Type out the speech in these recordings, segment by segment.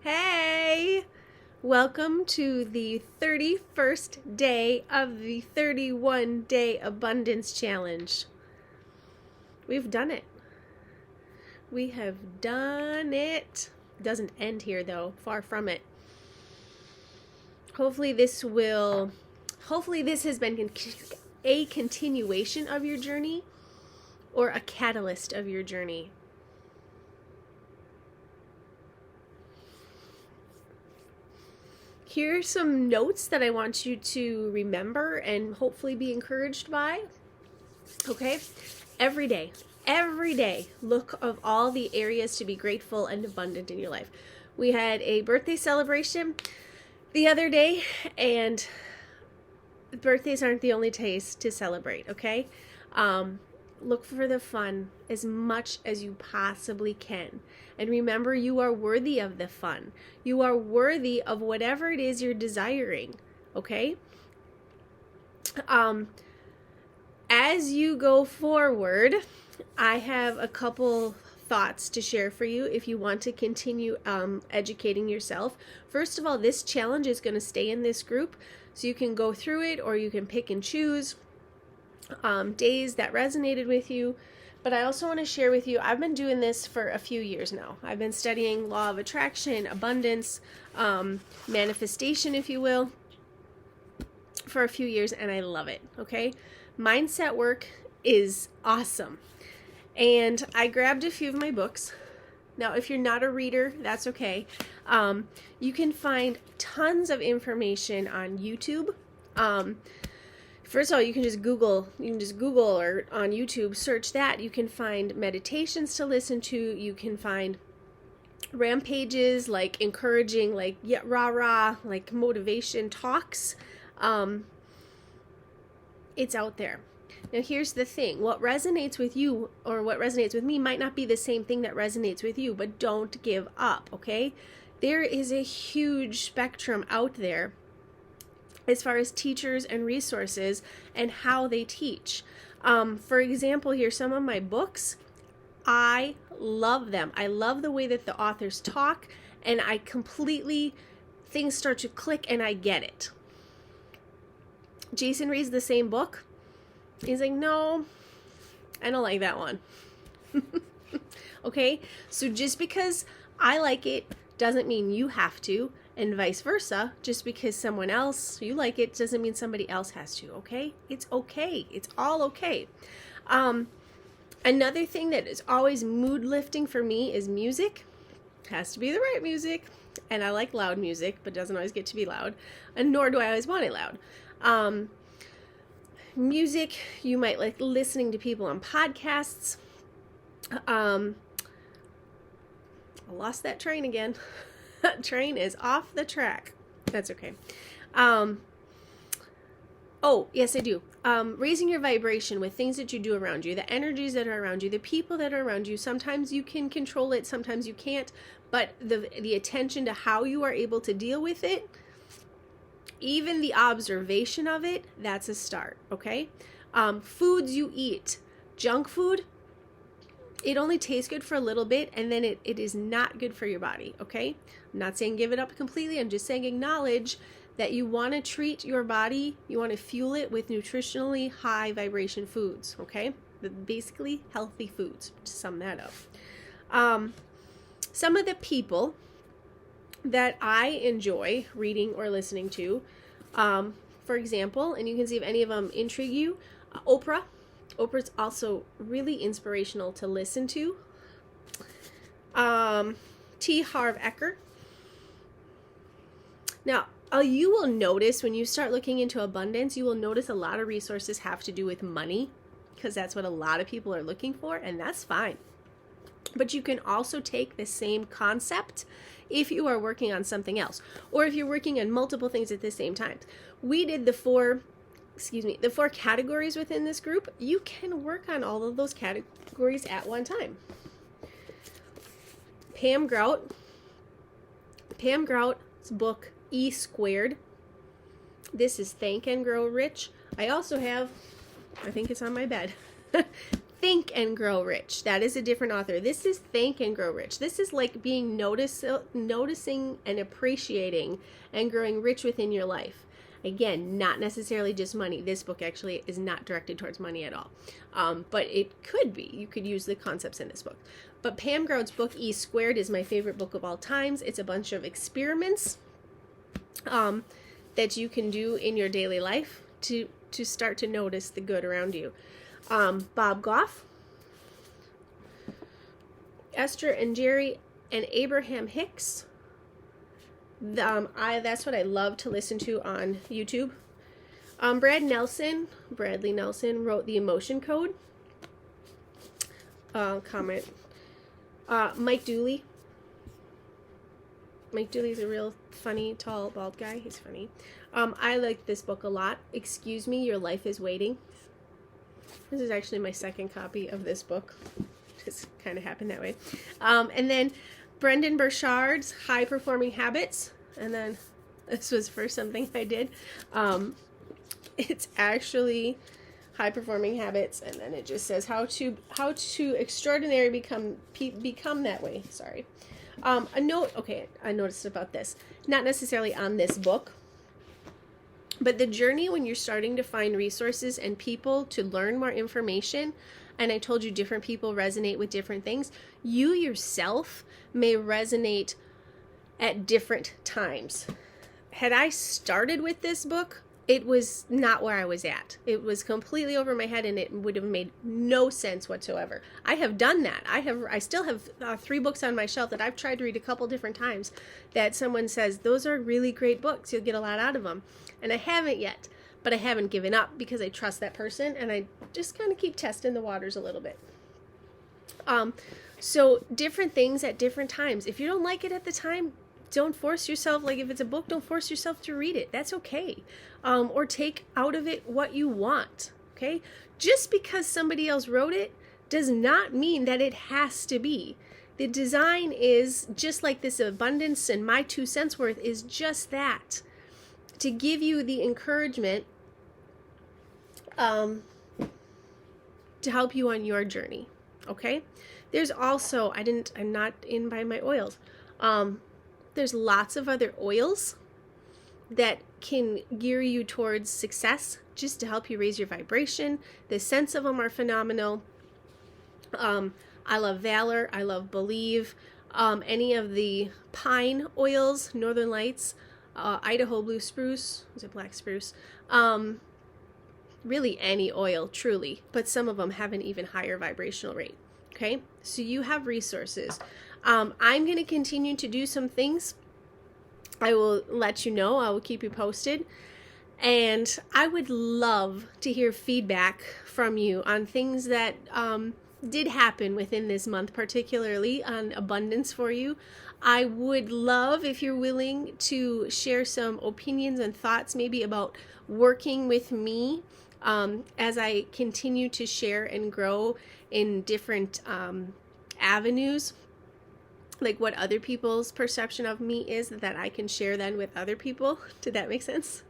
Hey! Welcome to the 31st day of the 31-day abundance challenge. We've done it. We have done it. Doesn't end here though, far from it. Hopefully this has been a continuation of your journey or a catalyst of your journey. Here are some notes that I want you to remember and hopefully be encouraged by. Okay? Every day, look of all the areas to be grateful and abundant in your life. We had a birthday celebration the other day, and birthdays aren't the only days to celebrate, okay? Look for the fun as much as you possibly can. And remember, you are worthy of the fun. You are worthy of whatever it is you're desiring, okay? As you go forward, I have a couple thoughts to share for you if you want to continue educating yourself. First of all, this challenge is going to stay in this group, so you can go through it or you can pick and choose days that resonated with you. But I also want to share with you, I've been doing this for a few years now. I've been studying law of attraction, abundance, manifestation, if you will, for a few years, and I love it, okay? Mindset work is awesome. And I grabbed a few of my books. Now, if you're not a reader, that's okay. You can find tons of information on YouTube. First of all, you can just Google or on YouTube, search that. You can find meditations to listen to. You can find rampages, like encouraging, like rah-rah, like motivation talks. It's out there. Now, here's the thing. What resonates with you or what resonates with me might not be the same thing that resonates with you, but don't give up, okay? There is a huge spectrum out there as far as teachers and resources and how they teach. For example, here's some of my books. I love them. I love the way that the authors talk, and things start to click and I get it. Jason reads the same book. He's like, no, I don't like that one. Okay? So just because I like it doesn't mean you have to. And vice versa, just because someone else, you like it, doesn't mean somebody else has to, okay? It's okay. It's all okay. Another thing that is always mood lifting for me is music. It has to be the right music. And I like loud music, but doesn't always get to be loud. And nor do I always want it loud. Music, you might like listening to people on podcasts. I lost that train again. Train is off the track. That's okay. Oh, yes, I do. Raising your vibration with things that you do around you, the energies that are around you, the people that are around you. Sometimes you can control it, sometimes you can't. But the attention to how you are able to deal with it, even the observation of it, that's a start, okay? Foods you eat. Junk food, it only tastes good for a little bit, and then it is not good for your body, okay? I'm not saying give it up completely. I'm just saying acknowledge that you want to treat your body, you want to fuel it with nutritionally high vibration foods, okay? Basically healthy foods, to sum that up. Some of the people that I enjoy reading or listening to, for example, and you can see if any of them intrigue you, Oprah. Oprah's also really inspirational to listen to. T. Harv Eker. Now, you will notice when you start looking into abundance, you will notice a lot of resources have to do with money, because that's what a lot of people are looking for, and that's fine. But you can also take the same concept if you are working on something else, or if you're working on multiple things at the same time. We did the four categories within this group. You can work on all of those categories at one time. Pam Grout's book, E Squared. This is Think and Grow Rich. I also have, I think it's on my bed, Think and Grow Rich. That is a different author. This is Think and Grow Rich. This is like being noticing and appreciating and growing rich within your life. Again, not necessarily just money. This book actually is not directed towards money at all. But it could be. You could use the concepts in this book. But Pam Groud's book, E Squared, is my favorite book of all times. It's a bunch of experiments that you can do in your daily life to start to notice the good around you. Bob Goff, Esther and Jerry, and Abraham Hicks. That's what I love to listen to on YouTube. Bradley Nelson wrote The Emotion Code. Comment. Mike Dooley. Mike Dooley's a real funny, tall, bald guy. He's funny. I like this book a lot. Excuse Me, Your Life is Waiting. This is actually my second copy of this book. Just kind of happened that way. And then Brendan Burchard's High Performing Habits. And then this was for something I did. It's actually High Performing Habits, and then it just says how to extraordinary become that way. Sorry. A note. Okay, I noticed about this. Not necessarily on this book, but the journey when you're starting to find resources and people to learn more information. And I told you different people resonate with different things. You yourself may resonate at different times. Had I started with this book, it was not where I was at. It was completely over my head, and it would have made no sense whatsoever. I have done that. I still have 3 books on my shelf that I've tried to read a couple different times that someone says, those are really great books. You'll get a lot out of them. And I haven't yet, but I haven't given up because I trust that person, and I just kind of keep testing the waters a little bit. So different things at different times. If you don't like it at the time, don't force yourself. Like if it's a book, don't force yourself to read it. That's okay. Or take out of it what you want. Okay. Just because somebody else wrote it does not mean that it has to be. The design is just like this abundance, and my 2 cents worth is just that, to give you the encouragement to help you on your journey. Okay. There's also, I'm not in by my oils. There's lots of other oils that can gear you towards success just to help you raise your vibration. The scents of them are phenomenal. I love Valor. I love Believe. Any of the pine oils, Northern Lights, Idaho Blue Spruce. Was it Black Spruce? Really any oil, truly. But some of them have an even higher vibrational rate. Okay? So you have resources. I'm going to continue to do some things. I will let you know. I will keep you posted. And I would love to hear feedback from you on things that did happen within this month, particularly on abundance for you. I would love if you're willing to share some opinions and thoughts maybe about working with me as I continue to share and grow in different avenues. Like what other people's perception of me is that I can share then with other people. Did that make sense?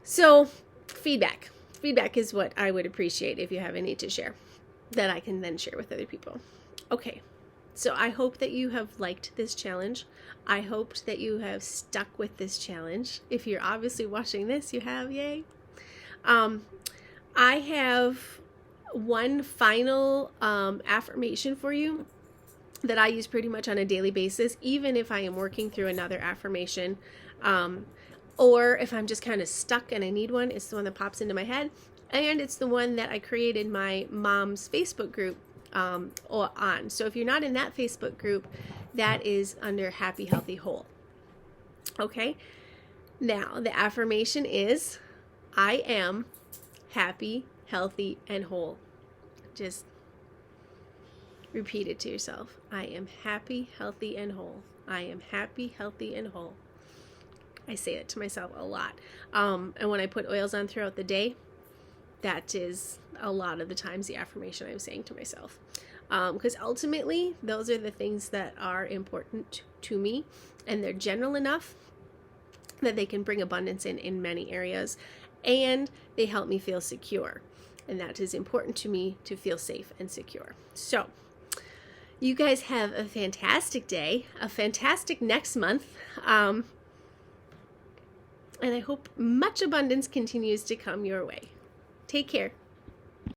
So feedback is what I would appreciate if you have any to share that I can then share with other people. Okay. So I hope that you have liked this challenge. I hope that you have stuck with this challenge. If you're obviously watching this, you have, yay. I have one final affirmation for you that I use pretty much on a daily basis, even if I am working through another affirmation, or if I'm just kind of stuck and I need one. It's the one that pops into my head, and it's the one that I created my mom's Facebook group on. So if you're not in that Facebook group, that is under Happy, Healthy, Whole. Okay. Now the affirmation is, I am happy, healthy, and whole. Just repeat it to yourself. I am happy, healthy, and whole. I am happy, healthy, and whole. I say it to myself a lot. And when I put oils on throughout the day, that is a lot of the times the affirmation I'm saying to myself. Because ultimately, those are the things that are important to me, and they're general enough that they can bring abundance in many areas, and they help me feel secure. and that is important to me to feel safe and secure. So you guys have a fantastic day, a fantastic next month, and I hope much abundance continues to come your way. Take care.